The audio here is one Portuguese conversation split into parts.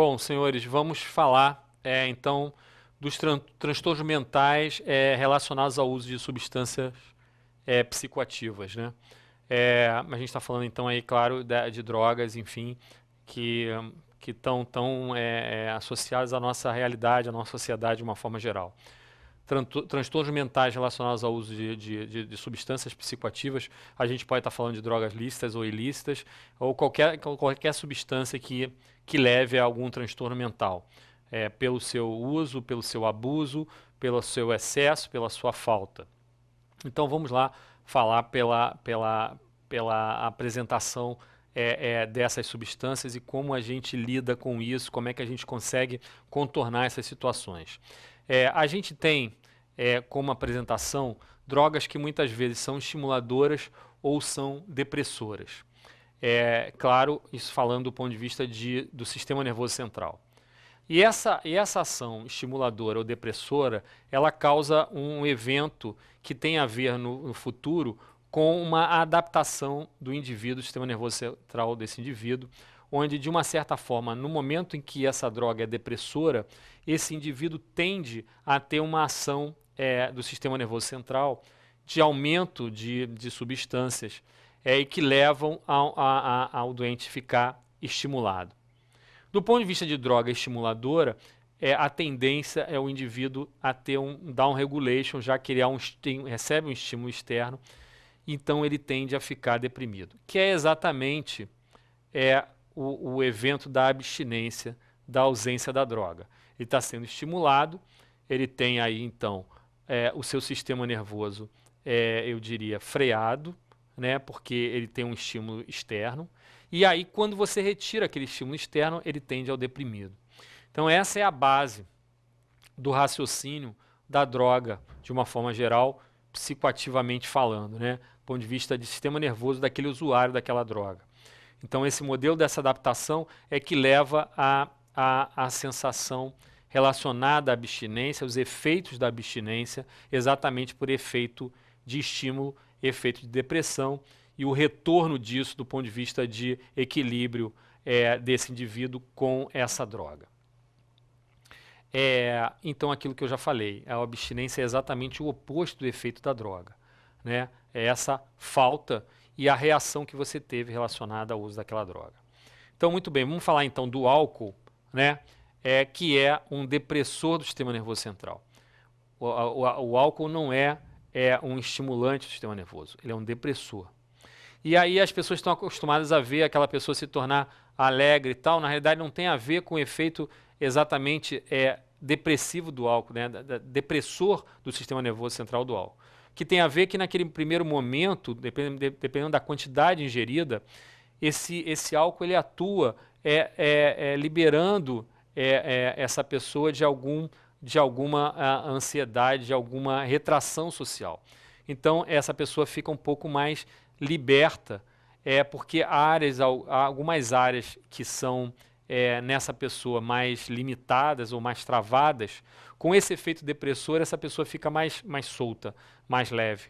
Bom, senhores, vamos falar então dos transtornos mentais relacionados ao uso de substâncias psicoativas, né? A gente está falando então aí, claro, de drogas, enfim, que que estão tão associadas à nossa realidade, à nossa sociedade de uma forma geral. Transtornos mentais relacionados ao uso de substâncias psicoativas, a gente pode estar falando de drogas lícitas ou ilícitas, ou qualquer substância que leve a algum transtorno mental, pelo seu uso, pelo seu abuso, pelo seu excesso, pela sua falta. Então vamos lá falar pela apresentação dessas substâncias e como a gente lida com isso, como é que a gente consegue contornar essas situações. A gente tem como apresentação drogas que muitas vezes são estimuladoras ou são depressoras. Claro, isso falando do ponto de vista do sistema nervoso central. E essa ação estimuladora ou depressora, ela causa um evento que tem a ver no futuro com uma adaptação do indivíduo, do sistema nervoso central desse indivíduo, onde, de uma certa forma, no momento em que essa droga é depressora, esse indivíduo tende a ter uma ação do sistema nervoso central de aumento de substâncias e que levam ao doente ficar estimulado. Do ponto de vista de droga estimuladora, a tendência é o indivíduo a ter um down regulation, já que ele recebe um estímulo externo, então ele tende a ficar deprimido, que é exatamente o evento da abstinência, da ausência da droga. Ele está sendo estimulado, ele tem aí então o seu sistema nervoso, eu diria, freado, né, porque ele tem um estímulo externo. E aí, quando você retira aquele estímulo externo, ele tende ao deprimido. Então, essa é a base do raciocínio da droga, de uma forma geral, psicoativamente falando, né? Do ponto de vista de sistema nervoso daquele usuário daquela droga. Então, esse modelo dessa adaptação é que leva à sensação relacionada à abstinência, os efeitos da abstinência, exatamente por efeito de estímulo, efeito de depressão, e o retorno disso do ponto de vista de equilíbrio desse indivíduo com essa droga. Então, aquilo que eu já falei, a abstinência é exatamente o oposto do efeito da droga, né? É essa falta e a reação que você teve relacionada ao uso daquela droga. Então, muito bem, vamos falar então do álcool, né? Que é um depressor do sistema nervoso central. O álcool não é um estimulante do sistema nervoso, ele é um depressor. E aí as pessoas estão acostumadas a ver aquela pessoa se tornar alegre e tal. Na realidade, não tem a ver com o efeito exatamente depressivo do álcool, né? Depressor do sistema nervoso central do álcool. Que tem a ver que naquele primeiro momento, dependendo da quantidade ingerida, esse álcool ele atua liberando essa pessoa de alguma ansiedade, de alguma retração social. Então, essa pessoa fica um pouco mais liberta, porque há algumas áreas que são nessa pessoa mais limitadas ou mais travadas, com esse efeito depressor, essa pessoa fica mais solta, mais leve.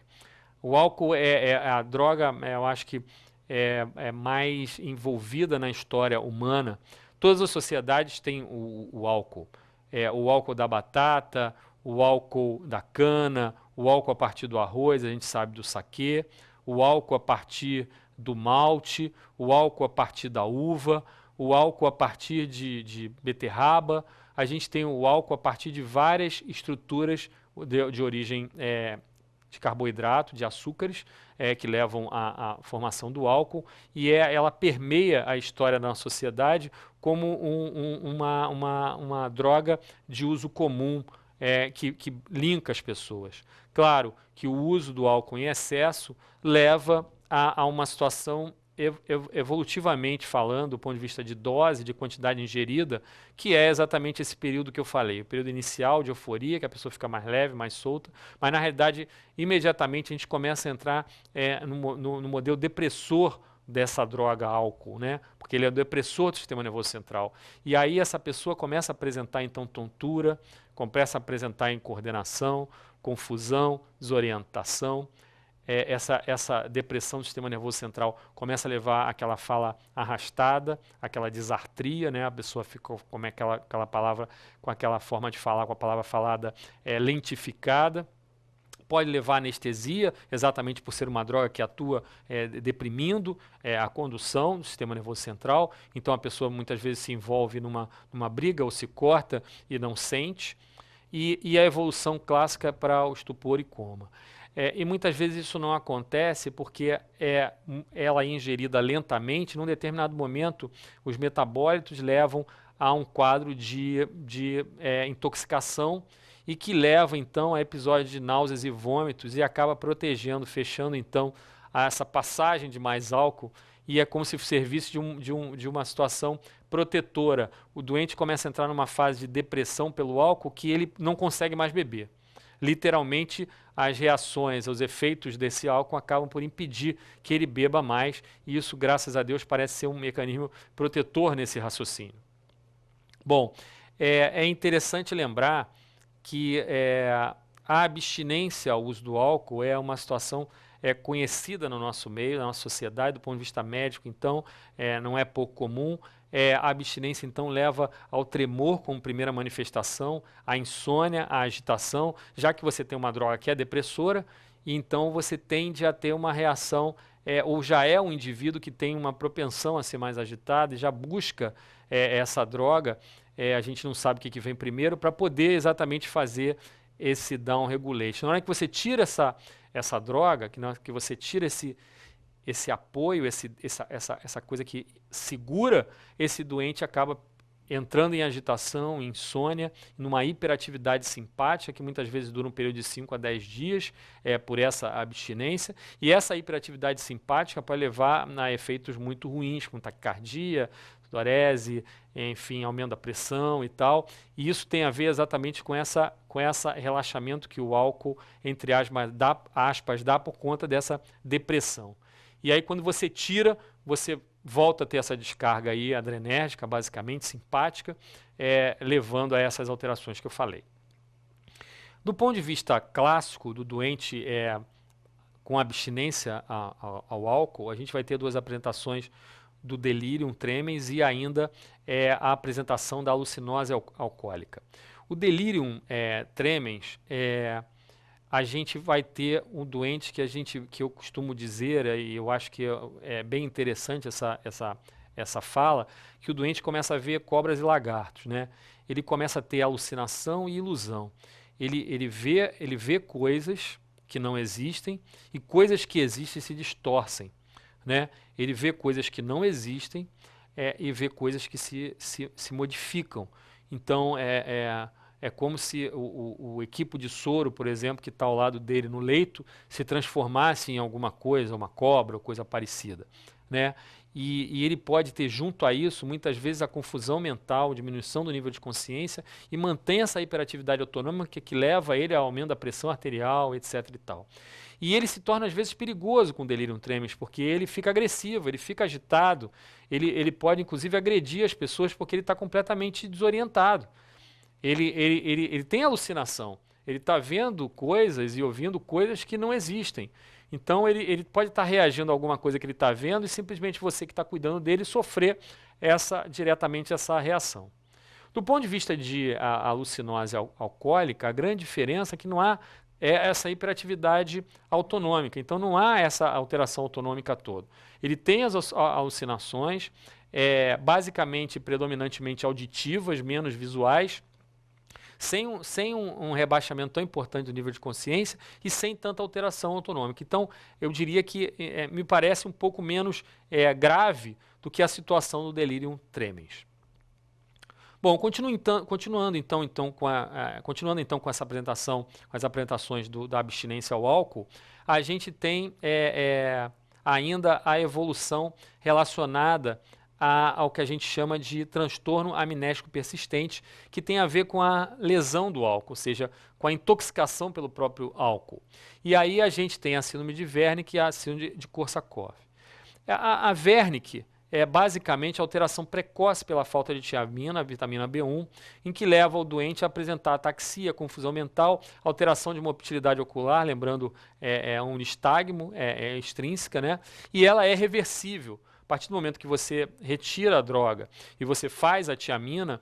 O álcool a droga, eu acho que é mais envolvida na história humana. Todas as sociedades têm o álcool. O álcool da batata, o álcool da cana, o álcool a partir do arroz, a gente sabe do saquê, o álcool a partir do malte, o álcool a partir da uva, o álcool a partir de beterraba. A gente tem o álcool a partir de várias estruturas de origem de carboidrato, de açúcares, que levam à formação do álcool, e ela permeia a história da nossa sociedade como uma droga de uso comum, que linka as pessoas. Claro que o uso do álcool em excesso leva a uma situação evolutivamente falando, do ponto de vista de dose, de quantidade ingerida, que é exatamente esse período que eu falei, o período inicial de euforia, que a pessoa fica mais leve, mais solta, mas na realidade, imediatamente a gente começa a entrar no modelo depressor dessa droga álcool, né? Porque ele é o depressor do sistema nervoso central. E aí essa pessoa começa a apresentar então tontura, começa a apresentar incoordenação, confusão, desorientação. essa depressão do sistema nervoso central começa a levar aquela fala arrastada, aquela disartria, né? A pessoa fica como é aquela palavra, com aquela forma de falar, com a palavra falada lentificada. Pode levar a anestesia, exatamente por ser uma droga que atua deprimindo a condução do sistema nervoso central. Então a pessoa muitas vezes se envolve numa briga ou se corta e não sente. E a evolução clássica para o estupor e coma. E muitas vezes isso não acontece porque ela é ingerida lentamente. Num determinado momento, os metabólitos levam a um quadro de intoxicação e que leva então a episódios de náuseas e vômitos e acaba protegendo, fechando então essa passagem de mais álcool, e é como se servisse de uma situação protetora. O doente começa a entrar numa fase de depressão pelo álcool que ele não consegue mais beber. Literalmente, as reações, os efeitos desse álcool acabam por impedir que ele beba mais, e isso, graças a Deus, parece ser um mecanismo protetor nesse raciocínio. Bom, é interessante lembrar que a abstinência ao uso do álcool é uma situação conhecida no nosso meio, na nossa sociedade, do ponto de vista médico, então não é pouco comum. A abstinência então leva ao tremor como primeira manifestação, à insônia, à agitação, já que você tem uma droga que é depressora, e então você tende a ter uma reação, ou já é um indivíduo que tem uma propensão a ser mais agitado e já busca essa droga. A gente não sabe o que vem primeiro, para poder exatamente fazer esse down regulation. Na hora que você tira essa droga, que você tira esse apoio, essa coisa que segura, esse doente acaba entrando em agitação, em insônia, numa hiperatividade simpática, que muitas vezes dura um período de 5 a 10 dias por essa abstinência, e essa hiperatividade simpática pode levar a efeitos muito ruins, como taquicardia, sudorese, enfim, aumento da pressão e tal, e isso tem a ver exatamente com esse relaxamento que o álcool, entre aspas, dá por conta dessa depressão. E aí quando você tira, você volta a ter essa descarga aí adrenérgica, basicamente simpática, levando a essas alterações que eu falei. Do ponto de vista clássico do doente com abstinência ao álcool, a gente vai ter duas apresentações do delirium tremens e ainda a apresentação da alucinose alcoólica. O delirium tremens a gente vai ter um doente que eu costumo dizer, e eu acho que é bem interessante essa fala, que o doente começa a ver cobras e lagartos, né? Ele começa a ter alucinação e ilusão. Ele vê coisas que não existem e coisas que existem se distorcem, né? Ele vê coisas que não existem e vê coisas que se modificam. Então, é como se o equipo de soro, por exemplo, que está ao lado dele no leito, se transformasse em alguma coisa, uma cobra ou coisa parecida, né? E ele pode ter junto a isso, muitas vezes, a confusão mental, diminuição do nível de consciência, e mantém essa hiperatividade autonômica que leva ele ao aumento da pressão arterial, etc. e tal. E ele se torna, às vezes, perigoso com o delirium tremens, porque ele fica agressivo, ele fica agitado, ele pode, inclusive, agredir as pessoas porque ele está completamente desorientado. Ele tem alucinação, ele está vendo coisas e ouvindo coisas que não existem. Então ele pode estar reagindo a alguma coisa que ele está vendo e simplesmente você que está cuidando dele sofrer diretamente essa reação. Do ponto de vista de alucinose alcoólica, a grande diferença é que não há essa hiperatividade autonômica, então não há essa alteração autonômica toda. Ele tem as alucinações, basicamente, predominantemente auditivas, menos visuais, sem um rebaixamento tão importante do nível de consciência e sem tanta alteração autonômica. Então, eu diria que me parece um pouco menos grave do que a situação do delirium tremens. Bom, continuando então com essa apresentação, com as apresentações da abstinência ao álcool, a gente tem ainda a evolução relacionada ao que a gente chama de transtorno amnésico persistente, que tem a ver com a lesão do álcool, ou seja, com a intoxicação pelo próprio álcool. E aí a gente tem a síndrome de Wernicke e a síndrome de Korsakoff. A Wernicke é basicamente alteração precoce pela falta de tiamina, vitamina B1, em que leva o doente a apresentar ataxia, confusão mental, alteração de motilidade ocular, lembrando, é um nistagmo, é extrínseca, né? E ela é reversível. A partir do momento que você retira a droga e você faz a tiamina,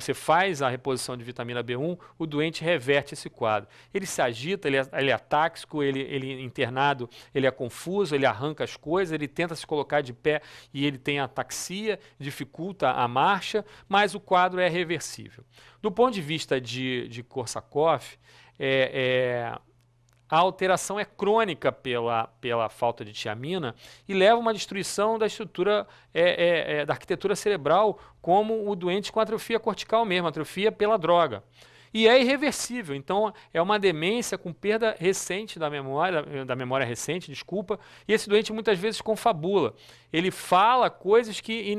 você faz a reposição de vitamina B1, o doente reverte esse quadro. Ele se agita, ele é atáxico, ele internado, ele é confuso, ele arranca as coisas, ele tenta se colocar de pé e ele tem ataxia, dificulta a marcha, mas o quadro é reversível. Do ponto de vista de Korsakoff, a alteração é crônica pela falta de tiamina e leva a uma destruição da estrutura da arquitetura cerebral, como o doente com atrofia cortical mesmo, atrofia pela droga. E é irreversível, então é uma demência com perda recente da memória recente, desculpa, e esse doente muitas vezes confabula. Ele fala coisas que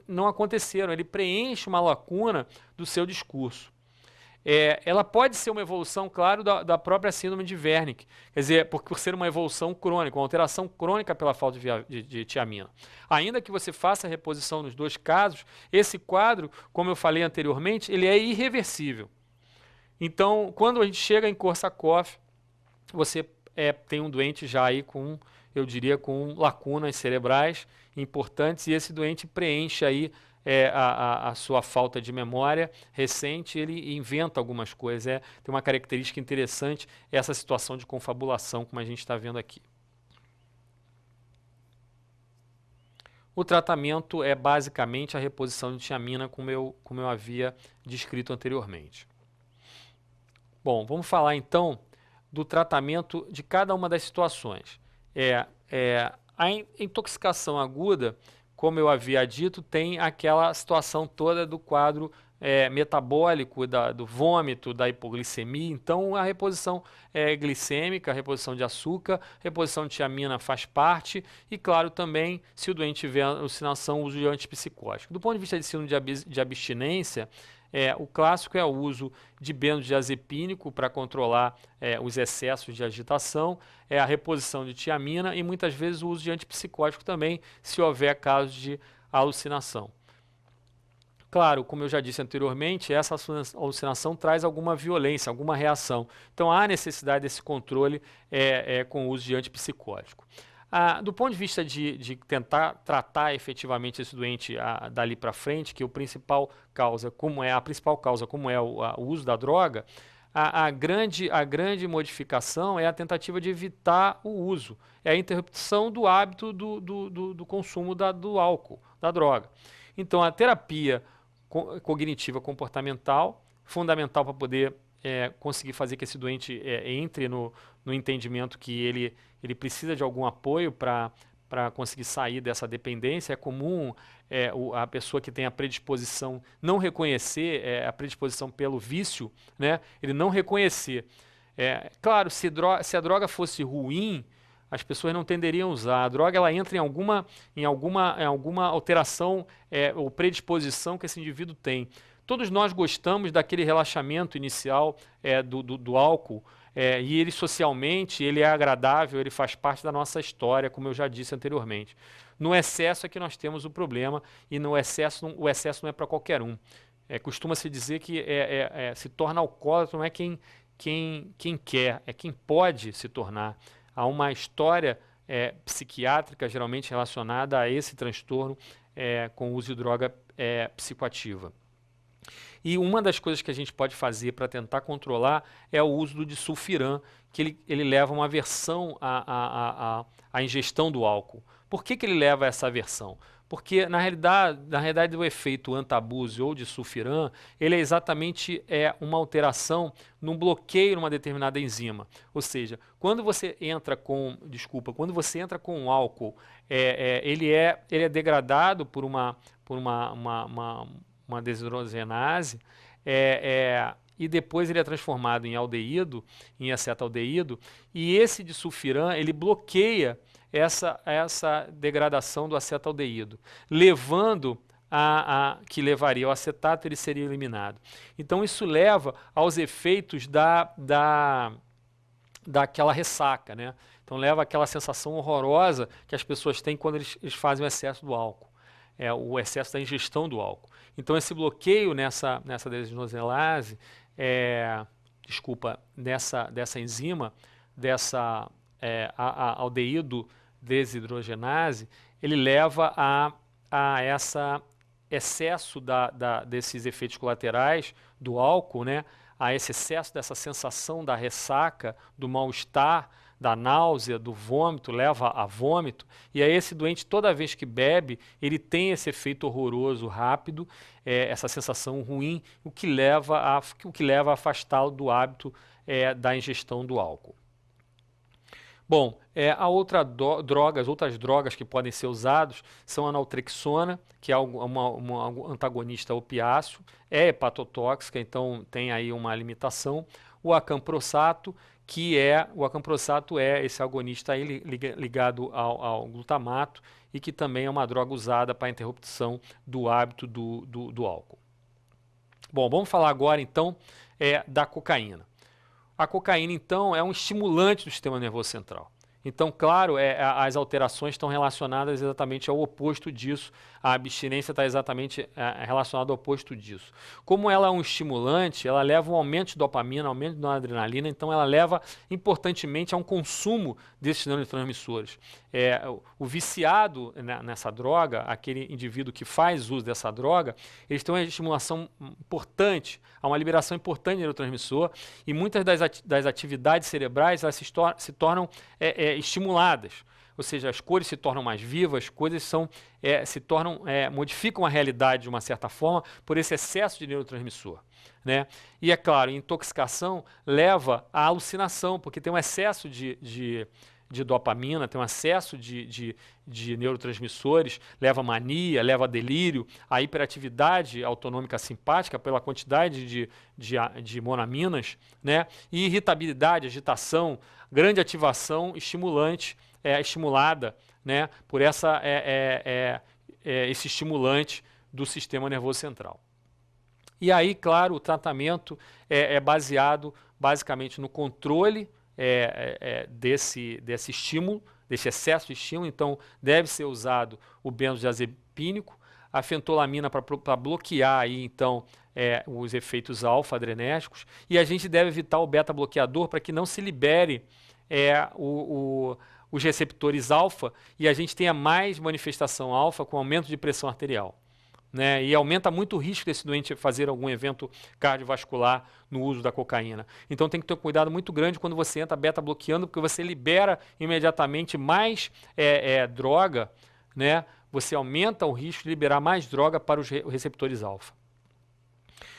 não aconteceram, ele preenche uma lacuna do seu discurso. Ela pode ser uma evolução, claro, da própria síndrome de Wernicke, quer dizer, por ser uma evolução crônica, uma alteração crônica pela falta de tiamina. Ainda que você faça a reposição nos dois casos, esse quadro, como eu falei anteriormente, ele é irreversível. Então, quando a gente chega em Korsakoff, você tem um doente já aí com, eu diria, com lacunas cerebrais importantes, e esse doente preenche aí a sua falta de memória recente, ele inventa algumas coisas. Tem uma característica interessante, essa situação de confabulação, como a gente está vendo aqui. O tratamento é basicamente a reposição de tiamina, como eu havia descrito anteriormente. Bom, vamos falar então do tratamento de cada uma das situações. A intoxicação aguda, como eu havia dito, tem aquela situação toda do quadro metabólico, do vômito, da hipoglicemia. Então, a reposição glicêmica, a reposição de açúcar, reposição de tiamina faz parte. E, claro, também, se o doente tiver alucinação, o uso de antipsicótico. Do ponto de vista de síndrome de abstinência, o clássico é o uso de benzodiazepínico para controlar os excessos de agitação, a reposição de tiamina e muitas vezes o uso de antipsicótico também, se houver casos de alucinação. Claro, como eu já disse anteriormente, essa alucinação traz alguma violência, alguma reação. Então há necessidade desse controle com o uso de antipsicótico. Do ponto de vista de tentar tratar efetivamente esse doente dali para frente, que a principal causa, como é o uso da droga, a grande modificação é a tentativa de evitar o uso, é a interrupção do hábito do consumo do álcool, da droga. Então, a terapia cognitiva comportamental, fundamental para poder conseguir fazer que esse doente entre no entendimento que ele precisa de algum apoio para conseguir sair dessa dependência. É comum a pessoa que tem a predisposição não reconhecer a predisposição pelo vício, né? Ele não reconhecer. Claro, se a droga fosse ruim, as pessoas não tenderiam a usar. A droga ela entra em alguma alteração ou predisposição que esse indivíduo tem. Todos nós gostamos daquele relaxamento inicial do álcool, e ele socialmente ele é agradável, ele faz parte da nossa história, como eu já disse anteriormente. No excesso é que nós temos o problema, e o excesso não é para qualquer um. Costuma-se dizer que se torna alcoólatra não é quem quer, é quem pode se tornar. Há uma história psiquiátrica geralmente relacionada a esse transtorno com o uso de droga psicoativa. E uma das coisas que a gente pode fazer para tentar controlar é o uso do disulfiram, que ele leva a uma aversão à ingestão do álcool. Por que ele leva a essa aversão? Porque, na realidade, o efeito antabuse ou disulfiram, ele é exatamente uma alteração num bloqueio numa determinada enzima. Ou seja, quando você entra com o álcool, ele é degradado por uma desidrogenase, e depois ele é transformado em aldeído, em acetaldeído, e esse disulfiram, ele bloqueia essa degradação do acetaldeído, levando que levaria ao acetato, ele seria eliminado. Então isso leva aos efeitos daquela ressaca, né? Então leva àquela sensação horrorosa que as pessoas têm quando eles fazem o excesso do álcool. o excesso da ingestão do álcool. Então, esse bloqueio nessa desidinosinase, dessa enzima, dessa aldeído desidrogenase, ele leva a esse excesso desses efeitos colaterais do álcool, né? A esse excesso dessa sensação da ressaca, do mal-estar, da náusea, do vômito, leva a vômito, e aí esse doente, toda vez que bebe, ele tem esse efeito horroroso, rápido, essa sensação ruim, o que leva a afastá-lo do hábito da ingestão do álcool. Bom, outras drogas que podem ser usadas são a naltrexona, que é uma antagonista opiáceo, é hepatotóxica, então tem aí uma limitação. O acamprossato, é esse agonista aí ligado ao glutamato e que também é uma droga usada para a interrupção do hábito do álcool. Bom, vamos falar agora então da cocaína. A cocaína, então, é um estimulante do sistema nervoso central. Então, claro, as alterações estão relacionadas exatamente ao oposto disso. A abstinência está exatamente relacionada ao oposto disso. Como ela é um estimulante, ela leva a um aumento de dopamina, aumento de noradrenalina, então ela leva, importantemente, a um consumo desses neurotransmissores. O viciado nessa droga, aquele indivíduo que faz uso dessa droga, eles têm uma estimulação importante, há uma liberação importante de neurotransmissor, e muitas das atividades cerebrais elas se tornam estimuladas. Ou seja, as cores se tornam mais vivas, as coisas modificam a realidade de uma certa forma por esse excesso de neurotransmissor, né? E é claro, a intoxicação leva à alucinação, porque tem um excesso de dopamina, tem um excesso de neurotransmissores, leva a mania, leva a delírio, a hiperatividade autonômica simpática pela quantidade de monaminas, né? E irritabilidade, agitação, grande ativação estimulante, estimulada, né, por esse estimulante do sistema nervoso central. E aí, claro, o tratamento é baseado basicamente no controle desse estímulo, desse excesso de estímulo. Então, deve ser usado o benzodiazepínico, a fentolamina para bloquear aí, então, os efeitos alfa-adrenérgicos, e a gente deve evitar o beta-bloqueador para que não se libere os receptores alfa e a gente tenha mais manifestação alfa com aumento de pressão arterial, né? E aumenta muito o risco desse doente fazer algum evento cardiovascular no uso da cocaína. Então tem que ter um cuidado muito grande quando você entra beta bloqueando, porque você libera imediatamente mais droga, né? Você aumenta o risco de liberar mais droga para os receptores alfa.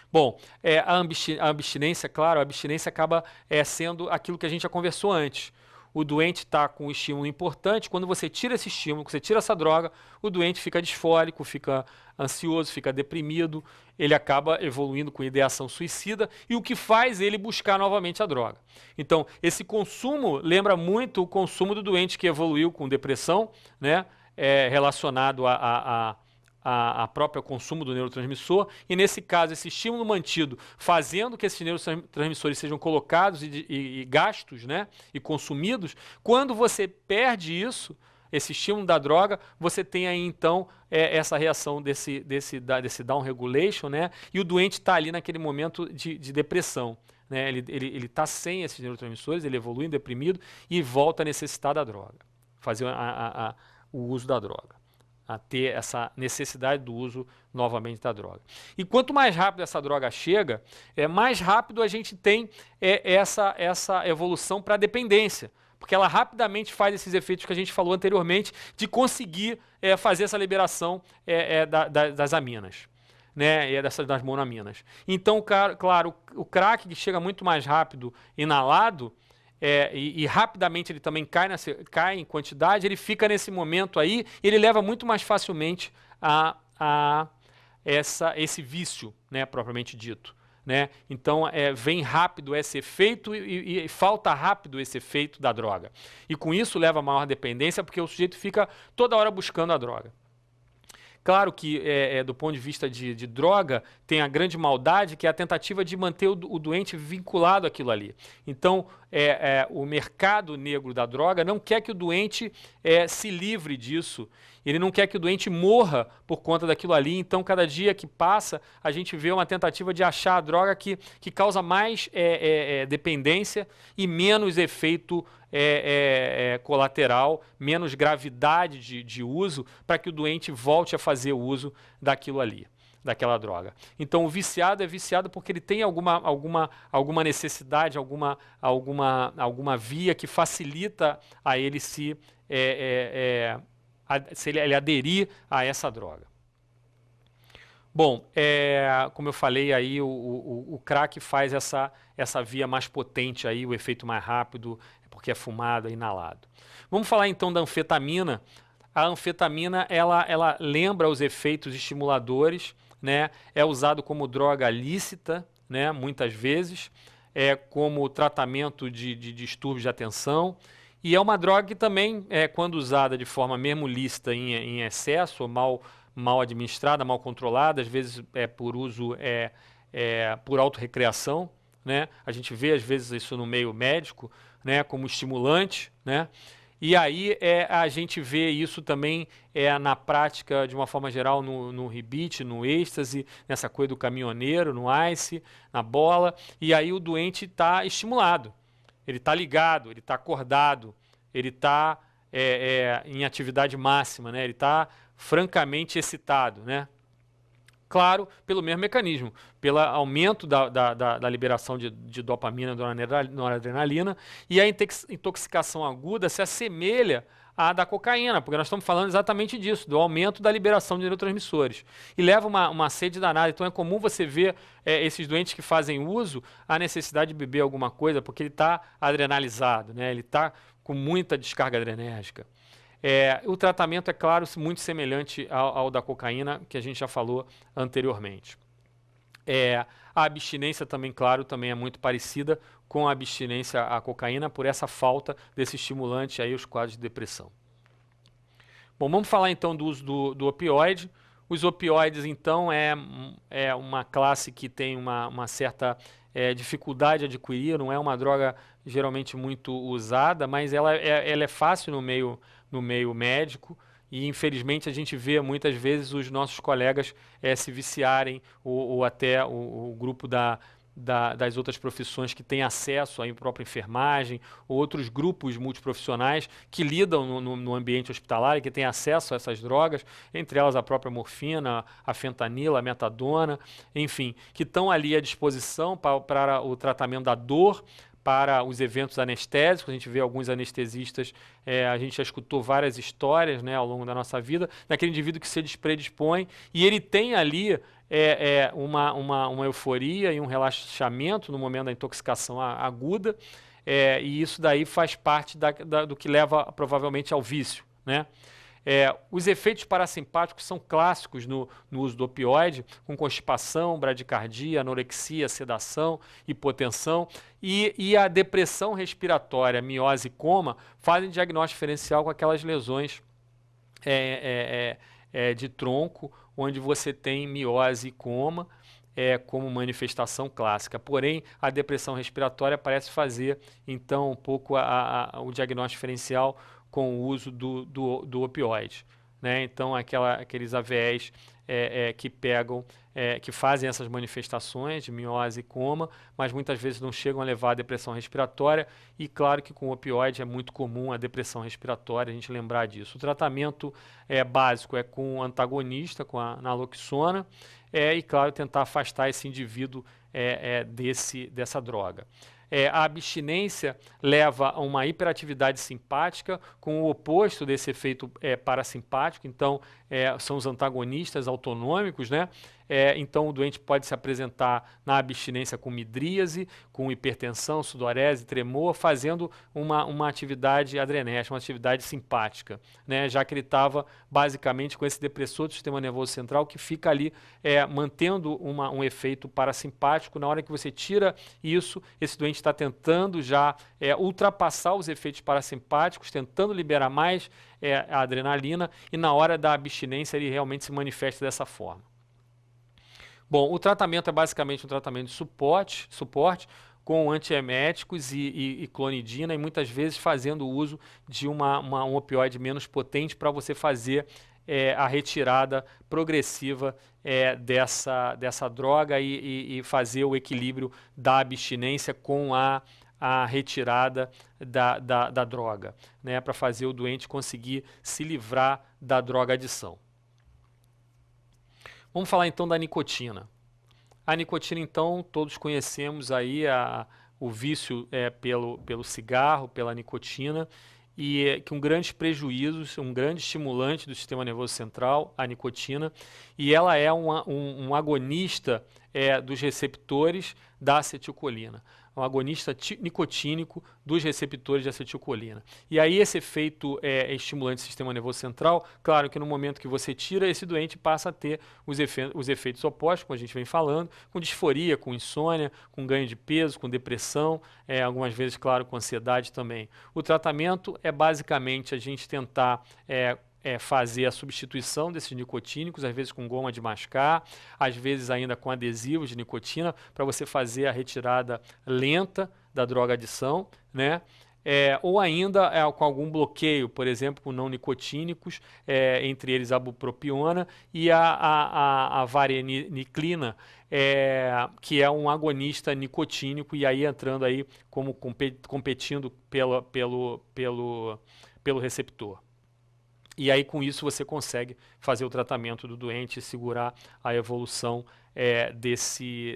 Bom, a abstinência, claro, a abstinência acaba sendo aquilo que a gente já conversou antes. O doente está com um estímulo importante, quando você tira esse estímulo, você tira essa droga, o doente fica disfórico, fica ansioso, fica deprimido, ele acaba evoluindo com ideação suicida, e o que faz ele buscar novamente a droga. Então, esse consumo lembra muito o consumo do doente que evoluiu com depressão, né, relacionado a próprio consumo do neurotransmissor, e nesse caso esse estímulo mantido fazendo que esses neurotransmissores sejam colocados e gastos, né, e consumidos. Quando você perde isso, esse estímulo da droga, você tem aí então essa reação desse down regulation, né, e o doente está ali naquele momento de depressão, né, ele está sem esses neurotransmissores, ele evolui deprimido e volta a necessitar da droga, fazer o uso da droga, a ter essa necessidade do uso novamente da droga. E quanto mais rápido essa droga chega, mais rápido a gente tem essa evolução para a dependência, porque ela rapidamente faz esses efeitos que a gente falou anteriormente de conseguir fazer essa liberação das aminas, né, e das monaminas. Então, claro, o crack que chega muito mais rápido inalado, e rapidamente ele também cai em quantidade, ele fica nesse momento aí, ele leva muito mais facilmente a esse vício, né, propriamente dito, né? Então vem rápido esse efeito e falta rápido esse efeito da droga. E com isso leva a maior dependência, porque o sujeito fica toda hora buscando a droga. Claro que, do ponto de vista de droga, tem a grande maldade, que é a tentativa de manter o doente vinculado àquilo ali. Então, o mercado negro da droga não quer que o doente se livre disso Ele não quer que o doente morra por conta daquilo ali, então cada dia que passa a gente vê uma tentativa de achar a droga que causa mais dependência e menos efeito colateral, menos gravidade de uso, para que o doente volte a fazer uso daquilo ali, daquela droga. Então o viciado é viciado porque ele tem alguma necessidade, alguma via que facilita a ele se ele aderir a essa droga. Bom, como eu falei aí, o crack faz essa via mais potente aí, o efeito mais rápido, porque é fumado, é inalado. Vamos falar então da anfetamina. A anfetamina, ela lembra os efeitos estimuladores, né? É usado como droga lícita, né? Muitas vezes, como tratamento de distúrbios de atenção. E é uma droga que também, quando usada de forma mesmo lícita em excesso, ou mal administrada, mal controlada, às vezes por uso, por autorrecreação, né? A gente vê às vezes isso no meio médico, né? Como estimulante, né? E aí a gente vê isso também na prática, de uma forma geral, no rebite, no êxtase, nessa coisa do caminhoneiro, no ice, na bola, e aí o doente está estimulado, ele está ligado, ele está acordado, ele está em atividade máxima, né? Ele está francamente excitado, né? Claro, pelo mesmo mecanismo, pelo aumento da liberação de dopamina, noradrenalina, e a intoxicação aguda se assemelha à da cocaína, porque nós estamos falando exatamente disso, do aumento da liberação de neurotransmissores. E leva uma sede danada, então é comum você ver esses doentes que fazem uso a necessidade de beber alguma coisa, porque ele está adrenalizado, né? Ele está com muita descarga adrenérgica. O tratamento é, claro, muito semelhante ao da cocaína, que a gente já falou anteriormente. A abstinência também, claro, também é muito parecida com a abstinência à cocaína, por essa falta desse estimulante aí, os quadros de depressão. Bom, vamos falar então do uso do opioide. Os opioides, então, é uma classe que tem uma certa dificuldade de adquirir, não é uma droga geralmente muito usada, mas ela é fácil no meio médico, e infelizmente a gente vê muitas vezes os nossos colegas se viciarem, ou até o grupo das outras profissões que têm acesso à própria enfermagem, ou outros grupos multiprofissionais que lidam no ambiente hospitalar e que têm acesso a essas drogas, entre elas a própria morfina, a fentanila, a metadona, enfim, que estão ali à disposição para o tratamento da dor, para os eventos anestésicos. A gente vê alguns anestesistas, a gente já escutou várias histórias, né, ao longo da nossa vida, daquele indivíduo que se predispõe e ele tem ali uma euforia e um relaxamento no momento da intoxicação aguda, e isso daí faz parte do que leva provavelmente ao vício, né? Os efeitos parasimpáticos são clássicos no uso do opioide, com constipação, bradicardia, anorexia, sedação, hipotensão, e a depressão respiratória, miose e coma fazem diagnóstico diferencial com aquelas lesões de tronco, onde você tem miose e coma como manifestação clássica. Porém, a depressão respiratória parece fazer, então, um pouco o diagnóstico diferencial com o uso do opioide, né? Então, aqueles AVEs que pegam, que fazem essas manifestações de miose e coma, mas muitas vezes não chegam a levar a depressão respiratória, e claro que com o opioide é muito comum a depressão respiratória, a gente lembrar disso. O tratamento básico é com antagonista, com a naloxona, e claro, tentar afastar esse indivíduo dessa droga. A abstinência leva a uma hiperatividade simpática, com o oposto desse efeito parasimpático. Então, são os antagonistas autonômicos, né? Então, o doente pode se apresentar na abstinência com midríase, com hipertensão, sudorese, tremor, fazendo uma atividade adrenérgica, uma atividade simpática, né? Já que ele estava basicamente com esse depressor do sistema nervoso central que fica ali mantendo um efeito parasimpático. Na hora que você tira isso, esse doente está tentando já ultrapassar os efeitos parasimpáticos, tentando liberar mais a adrenalina, e na hora da abstinência ele realmente se manifesta dessa forma. Bom, o tratamento é basicamente um tratamento de suporte com antieméticos e clonidina, e muitas vezes fazendo uso de um opioide menos potente para você fazer a retirada progressiva dessa droga e fazer o equilíbrio da abstinência com a retirada da droga, né, para fazer o doente conseguir se livrar da droga-adição. Vamos falar então da nicotina. A nicotina, então, todos conhecemos aí o vício pelo cigarro, pela nicotina, e com grandes prejuízos, um grande estimulante do sistema nervoso central, a nicotina, e ela é um agonista dos receptores da acetilcolina, um agonista nicotínico dos receptores de acetilcolina. E aí esse efeito estimulante do sistema nervoso central, claro que no momento que você tira, esse doente passa a ter os efeitos opostos, como a gente vem falando, com disforia, com insônia, com ganho de peso, com depressão, algumas vezes, claro, com ansiedade também. O tratamento é basicamente a gente tentar fazer a substituição desses nicotínicos, às vezes com goma de mascar, às vezes ainda com adesivos de nicotina, para você fazer a retirada lenta da droga-adição, né? Ou ainda com algum bloqueio, por exemplo, com não nicotínicos, entre eles a bupropiona e a vareniclina, que é um agonista nicotínico, e aí entrando aí como competindo pelo receptor. E aí, com isso, você consegue fazer o tratamento do doente e segurar a evolução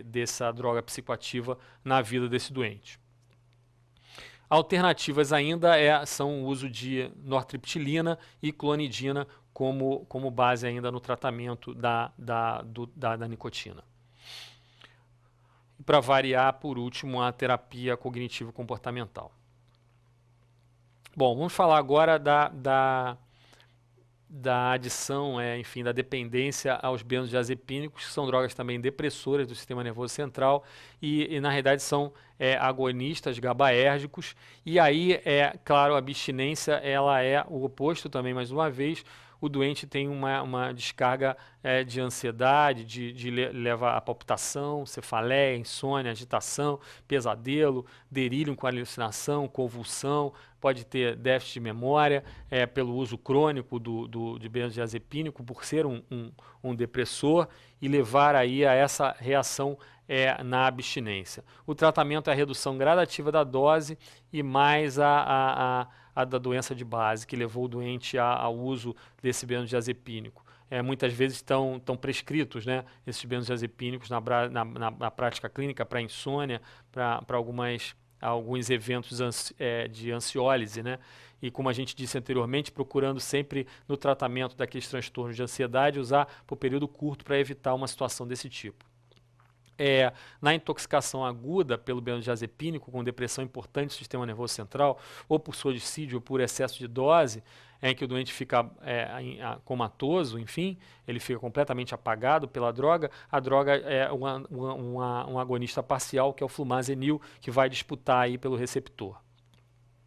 dessa droga psicoativa na vida desse doente. Alternativas ainda são o uso de nortriptilina e clonidina como base ainda no tratamento da nicotina. E para variar, por último, a terapia cognitivo-comportamental. Bom, vamos falar agora da adição, enfim, da dependência aos benzodiazepínicos, que são drogas também depressoras do sistema nervoso central e na realidade são agonistas GABAérgicos. E aí, claro, a abstinência ela é o oposto também, mais uma vez. O doente tem uma descarga de ansiedade, leva a palpitação, cefaleia, insônia, agitação, pesadelo, delírio com alucinação, convulsão, pode ter déficit de memória pelo uso crônico de benzodiazepínico, por ser um depressor, e levar aí a essa reação na abstinência. O tratamento é a redução gradativa da dose e mais a da doença de base, que levou o doente ao uso desse benzodiazepínico. Muitas vezes estão prescritos, né, esses benzodiazepínicos na prática clínica para insônia, para alguns eventos de ansiólise, né? E como a gente disse anteriormente, procurando sempre no tratamento daqueles transtornos de ansiedade, usar por período curto para evitar uma situação desse tipo. Na intoxicação aguda pelo benzodiazepínico, com depressão importante do sistema nervoso central, ou por suicídio ou por excesso de dose, em que o doente fica comatoso, enfim, ele fica completamente apagado pela droga. A droga é um agonista parcial, que é o flumazenil, que vai disputar aí pelo receptor.